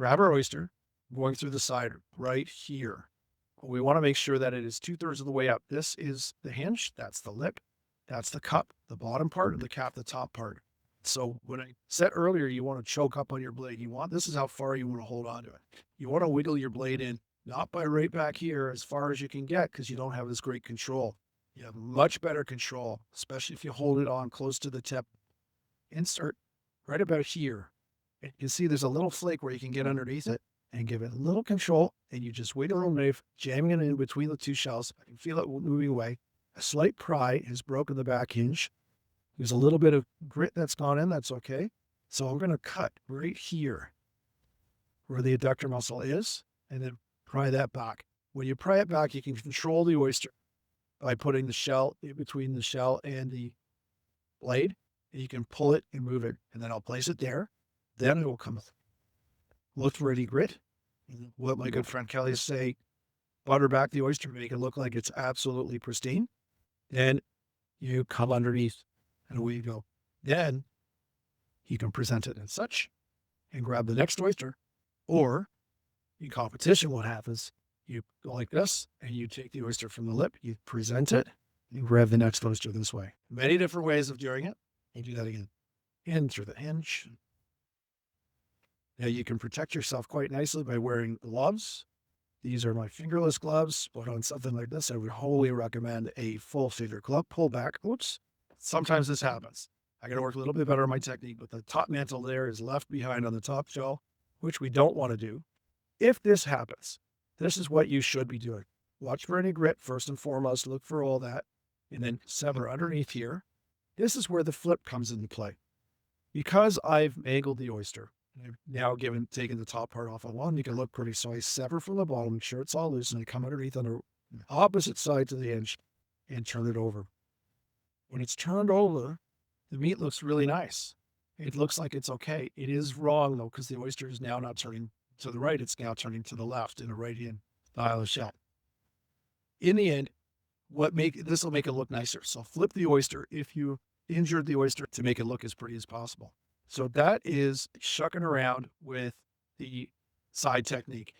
grab our oyster, going through the side right here. We want to make sure that it is 2/3 of the way up. This is the hinge, that's the lip, that's the cup, the bottom part, and the cap, the top part. So when I said earlier, you want to choke up on your blade, this is how far you want to hold on to it. You want to wiggle your blade in, not by right back here as far as you can get, because you don't have this great control. You have much better control, especially if you hold it on close to the tip. Insert right about here. And you can see there's a little flake where you can get underneath it and give it a little control, and you just wiggle the knife, jamming it in between the two shells. I can feel it moving away. A slight pry has broken the back hinge. There's a little bit of grit that's gone in. That's okay. So I'm going to cut right here where the adductor muscle is, and then pry that back. When you pry it back, you can control the oyster by putting the shell in between the shell and the blade. And you can pull it and move it, and then I'll place it there. Then it will come look for any grit. What my good friend Kelly say, butter back the oyster, make it look like it's absolutely pristine. Then you come underneath, and away you go. Then you can present it as such and grab the next oyster. Or in competition, what happens, you go like this, and you take the oyster from the lip, you present it, and grab the next oyster this way. Many different ways of doing it. And do that again. In through the hinge. Now you can protect yourself quite nicely by wearing gloves. These are my fingerless gloves, but on something like this, I would wholly recommend a full finger glove. Pull back. Oops. Sometimes this happens. I got to work a little bit better on my technique, but the top mantle there is left behind on the top shell, which we don't want to do. If this happens, this is what you should be doing. Watch for any grit first and foremost. Look for all that. And then sever underneath here. This is where the flip comes into play. Because I've angled the oyster, I've now taken the top part off. I want to make it look pretty, so I sever from the bottom, make sure it's all loose, and I come underneath on the opposite side to the hinge and turn it over. When it's turned over, the meat looks really nice. It looks like it's okay. It is wrong, though, because the oyster is now not turning to the right. It's now turning to the left in a right-hand style of shell. In the end, this will make it look nicer. So flip the oyster if you injured the oyster to make it look as pretty as possible. So that is shucking around with the side technique.